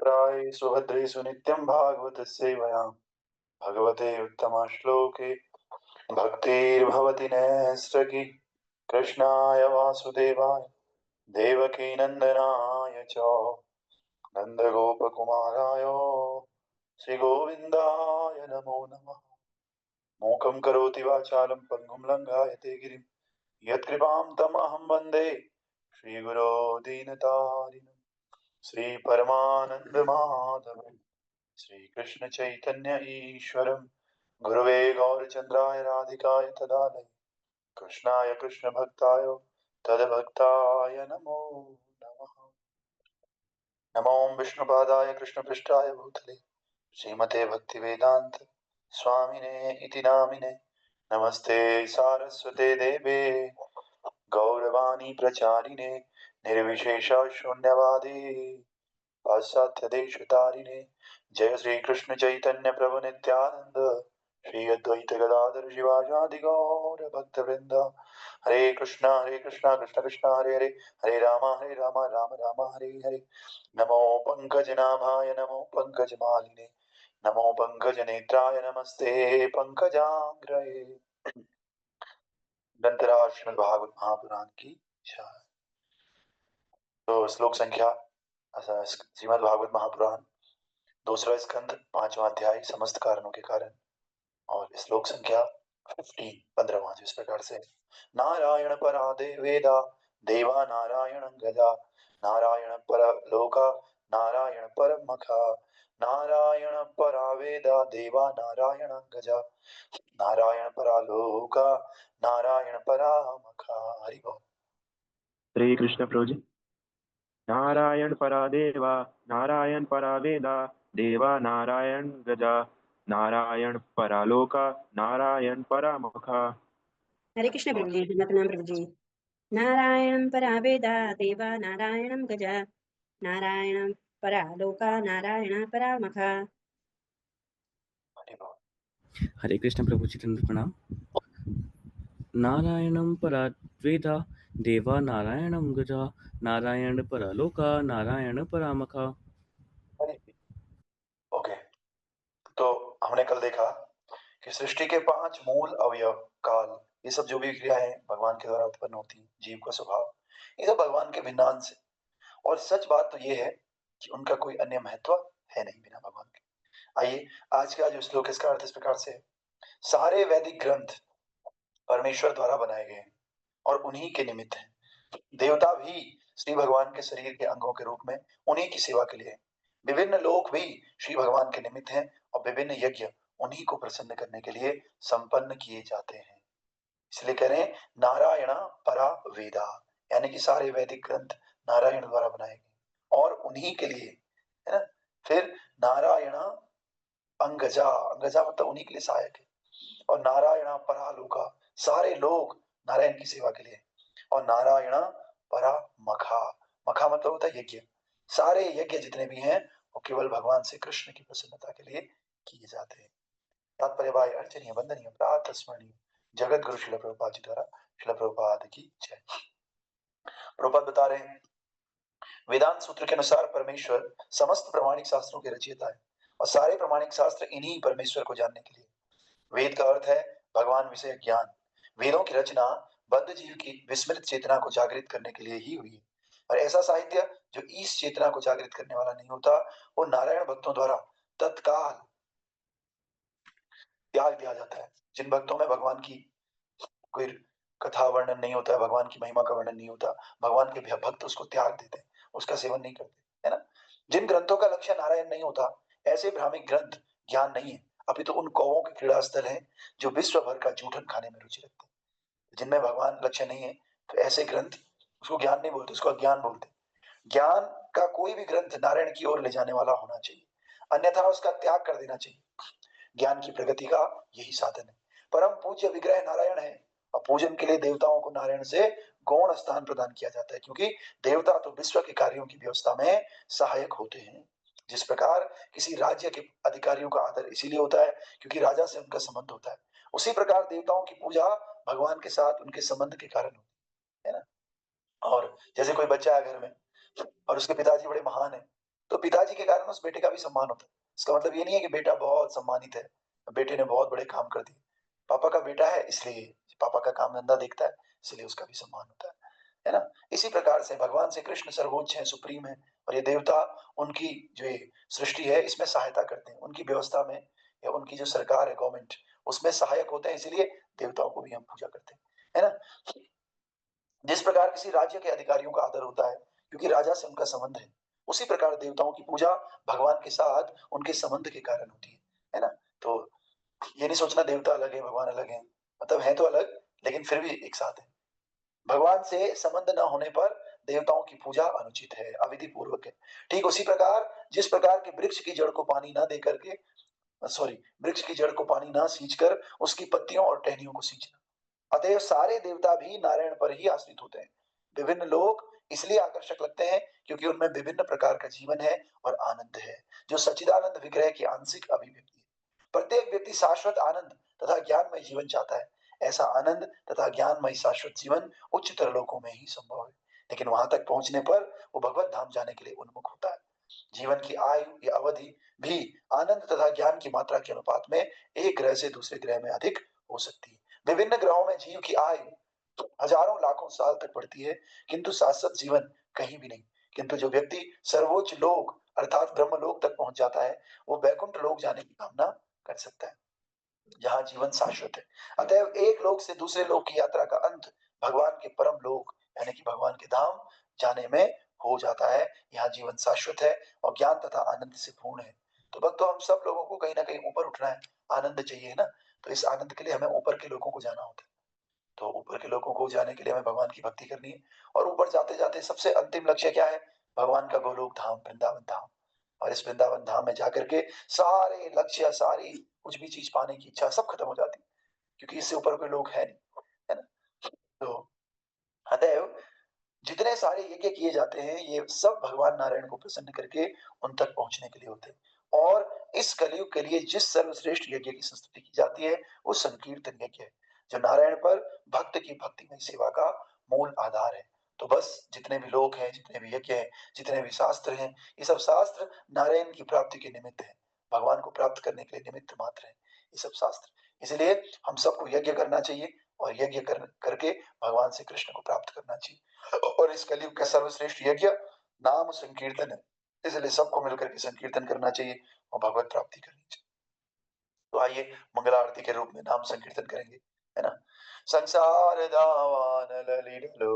प्राय सुभद्रेषु नित्यं भागवत सेवया भगवते उत्तमश्लोके भक्तिर्भवति नैष्ठिकी कृष्णाय वासुदेवाय देवकी नंदनाय च नन्दगोपकुमाराय श्रीगोविन्दाय नमो नमः। मूकं करोति वाचालं पङ्गुं लङ्घयते गिरिं यत्कृपां तमहं वन्दे श्रीगुरो दीनतारिणं श्रीपरमानन्दमाधवं श्रीकृष्णचैतन्य ईश्वरं गुरुवे गौरचन्द्राय राधिकाय तदालय कृष्णाय कृष्णभक्ताय तद्भक्ताय नमो नमः। नमो विष्णुपादाय कृष्णपृष्ठाय भूतले श्रीमते भक्तिवेदांत स्वामिने इति नामिने नमस्ते सारस्वते देवे गौरवाणी प्रचारिणे निर्विशेष शून्यवादी पाश्चात्यदेशतारिणे जय श्री कृष्ण चैतन्य प्रभु नित्यानंद श्री अद्वैत गदाधर शिवाजादि गौर भक्तवृंद हरे कृष्णा कृष्ण कृष्ण हरे हरे हरे राम राम राम हरे हरे। नमो पंकजनाभाय नमो पंकजमालिने नमो पंकजनेत्राय नमस्ते पंकजाग्रये। ग्रंथराज श्रीमद् भागवत महापुराण की जय। तो श्लोक संख्या श्रीमद् भागवत महापुराण दूसरा स्कंद पांचवा अध्याय समस्त कारणों के कारण और श्लोक संख्या 15 इस प्रकार से नारायण परा वेदा देवा नारायण गजा नारायण पर लोका नारायण पर मखा नारायण परा वेदा देवा नारायण गजा नारायण परा लोका नारायण परा मखा। हरि बोल। श्री कृष्ण प्रभु जी। नारायण परा देवा नारायण परा वेदा देवा नारायण गजा नारायण परा लोका नारायण परा मुखा। हरे कृष्ण प्रभु जी। प्रणाम प्रभु जी। नारायणं परा वेदा देवा नारायणं गजा नारायणं परा लोका नारायण परा मखा। हरि बोल। हरे कृष्ण प्रभु जी। प्रणाम। नारायणं परा वेदा देवा नारायणं गजा नारायण परा लोका नारायण परा मखा। ओके, तो हमने कल देखा कि सृष्टि के 5 मूल अवयव काल ये सब जो भी क्रियाएं भगवान के द्वारा उत्पन्न होती हैं, जीव का स्वभाव, ये सब भगवान के भिन्नांश है। और सच बात तो ये है कि उनका कोई अन्य महत्व है नहीं बिना भगवान के। आइए आज का जो श्लोक इसका अर्थ इस प्रकार से है, सारे वैदिक ग्रंथ परमेश्वर द्वारा बनाए गए हैं और उन्हीं के निमित्त हैं। देवता भी श्री भगवान के शरीर के अंगों के रूप में उन्हीं की सेवा के लिए हैं। विभिन्न लोक भी श्री भगवान के निमित्त हैं और विभिन्न यज्ञ उन्हीं को प्रसन्न करने के लिए संपन्न किए जाते हैं। इसलिए कह रहे हैं नारायण परा वेदा, यानी कि सारे वैदिक ग्रंथ नारायण द्वारा बनाए गए और उन्हीं के लिए, है ना। फिर नारायण अंगजा, अंगजा मतलब उन्हीं के लिए सहायक है। और नारायण परालोका, सारे लोग नारायण की सेवा के लिए। और नारायण परा मखा, मखा मतलब होता है यज्ञ। सारे यज्ञ जितने भी हैं वो केवल भगवान से कृष्ण की प्रसन्नता के लिए किए जाते हैं। तात्पर्य भाई अर्चनीय वंदनीय प्रातः स्मरणीय जगत गुरु शिल प्रभुपाद जी द्वारा शिल प्रभुपाद की जय। प्रभुपाद बता रहे हैं वेदांत सूत्र के अनुसार परमेश्वर समस्त प्रमाणिक शास्त्रों के रचयिता है और सारे प्रमाणिक शास्त्र इन्हीं परमेश्वर को जानने के लिए। वेद का अर्थ है भगवान विषय ज्ञान। वेदों की रचना बद्ध जीव की विस्मृत चेतना को जागृत करने के लिए ही हुई है। और ऐसा साहित्य जो इस चेतना को जागृत करने वाला नहीं होता वो नारायण भक्तों द्वारा तत्काल त्याग दिया जाता है। जिन भक्तों में भगवान की कोई कथा वर्णन नहीं होता है, भगवान की महिमा का वर्णन नहीं होता, भगवान के भक्त उसको त्याग देते हैं, उसका सेवन नहीं करते, है ना। जिन ग्रंथों का लक्ष्य नारायण नहीं होता ऐसे भ्रामिक ग्रंथ ज्ञान नहीं है, अपितु उन कौवों के क्रीड़ा स्थल है जो विश्व भर का जूठन खाने में रुचि रखते हैं। जिनमें भगवान लक्ष्य नहीं है तो ऐसे ग्रंथ उसको ज्ञान नहीं बोलते, उसको अज्ञान बोलते। ज्ञान का कोई भी ग्रंथ नारायण की ओर ले जाने वाला होना चाहिए, अन्यथा उसका त्याग कर देना चाहिए। ज्ञान की प्रगति का यही साधन है। परम पूज्य विग्रह नारायण है और पूजन के लिए देवताओं को नारायण से गौण स्थान प्रदान किया जाता है, क्योंकि देवता तो विश्व के कार्यों की व्यवस्था में सहायक होते हैं। जिस प्रकार किसी राज्य के अधिकारियों का आदर इसीलिए होता है क्योंकि राजा से उनका संबंध होता है, उसी प्रकार देवताओं की पूजा भगवान के साथ उनके संबंध के कारण होती है ना। और जैसे कोई बच्चा है घर में और उसके पिताजी बड़े महान है तो पिताजी के कारण उस बेटे का भी सम्मान होता है। इसका मतलब ये नहीं है कि बेटा बहुत सम्मानित है, बेटे ने बहुत बड़े काम कर दिए। पापा का बेटा है इसलिए पापा का काम-धंधा देखता है, इसलिए उसका भी सम्मान होता है ना? इसी प्रकार से भगवान श्री कृष्ण सर्वोच्च हैं, सुप्रीम हैं और ये देवता उनकी जो ये सृष्टि है इसमें सहायता करते हैं। उनकी व्यवस्था में या उनकी जो सरकार है गवर्नमेंट उसमें सहायक होते हैं इसीलिए देवताओं को भी हम पूजा करते हैं, है ना? जिस प्रकार किसी राज्य के अधिकारियों का आदर होता है क्योंकि राजा से उनका संबंध है, उसी प्रकार देवताओं की पूजा भगवान के साथ उनके संबंध के कारण होती है ना? तो ये नहीं सोचना देवता अलग है, भगवान अलग है, मतलब है तो अलग लेकिन फिर भी एक साथ है। भगवान से संबंध न होने पर देवताओं की पूजा अनुचित है, अविधि पूर्वक है। ठीक उसी प्रकार जिस प्रकार के वृक्ष की जड़ को पानी न दे करके वृक्ष की जड़ को पानी न सींचकर उसकी पत्तियों और टहनियों को सींचना। अतएव सारे देवता भी नारायण पर ही आश्रित होते हैं। विभिन्न लोग इसलिए आकर्षक लगते हैं क्योंकि उनमें विभिन्न प्रकार का जीवन है और आनंद है, जो सच्चिदानंद विग्रह की आंशिक अभिव्यक्ति है। प्रत्येक व्यक्ति शाश्वत आनंद तथा ज्ञानमय जीवन चाहता है। ऐसा आनंद तथा ज्ञानमय शाश्वत जीवन उच्चतर लोकों में ही संभव है, लेकिन वहां तक पहुंचने पर वो भगवत धाम जाने के लिए उन्मुख होता है। जीवन की आयु या अवधि भी आनंद तथा ज्ञान की मात्रा के अनुपात में एक ग्रह से दूसरे ग्रह में अधिक हो सकती है। विभिन्न ग्रहों में जीव की आयु हजारों लाखों साल तक बढ़ती है, किंतु शाश्वत जीवन कहीं भी नहीं। किंतु जो व्यक्ति सर्वोच्च लोक अर्थात ब्रह्म लोक तक पहुंच जाता है, वो वैकुंठ लोक जाने की कामना कर सकता है, जहाँ जीवन शाश्वत है। अतएव एक लोक से दूसरे लोक की यात्रा का अंत भगवान के परम लोक यानी कि भगवान के धाम जाने में हो जाता है। यहाँ जीवन शाश्वत है और ज्ञान तथा आनंद से पूर्ण है। तो भक्तों हम सब लोगों को कहीं ना कहीं ऊपर उठना है, आनंद चाहिए ना, तो इस आनंद के लिए हमें ऊपर के लोगों को जाना होता है। तो ऊपर के लोगों को जाने के लिए हमें भगवान की भक्ति करनी है और ऊपर जाते जाते सबसे अंतिम लक्ष्य क्या है? भगवान का गोलोक धाम, वृंदावन धाम। और इस वृंदावन धाम में जाकर के सारे लक्ष्य, सारी कुछ भी चीज पाने की इच्छा सब खत्म हो जाती है, क्योंकि इससे ऊपर कोई लोग है नहीं, है ना? तो अतएव जितने सारे यज्ञ किए जाते हैं ये सब भगवान नारायण को प्रसन्न करके उन तक पहुंचने के लिए होते हैं। और इस कलयुग के लिए जिस सर्वश्रेष्ठ यज्ञ की संस्तुति की जाती है वो संकीर्तन यज्ञ है, जो नारायण पर भक्त की भक्तिमय सेवा का मूल आधार है। तो बस जितने भी लोग हैं, जितने भी यज्ञ हैं, जितने भी शास्त्र हैं, ये सब शास्त्र नारायण की प्राप्ति के निमित्त है, भगवान को प्राप्त करने के लिए निमित्त मात्र है ये सब शास्त्र। इसलिए हम सबको यज्ञ करना चाहिए और यज्ञ करके भगवान से कृष्ण को प्राप्त करना चाहिए। और इस कलयुग का सर्वश्रेष्ठ यज्ञ नाम संकीर्तन है, इसलिए सबको मिलकर के संकीर्तन करना चाहिए और भगवत प्राप्ति करनी चाहिए। तो आइए मंगल आरती के रूप में नाम संकीर्तन करेंगे, है ना? संसार दावानल लीलो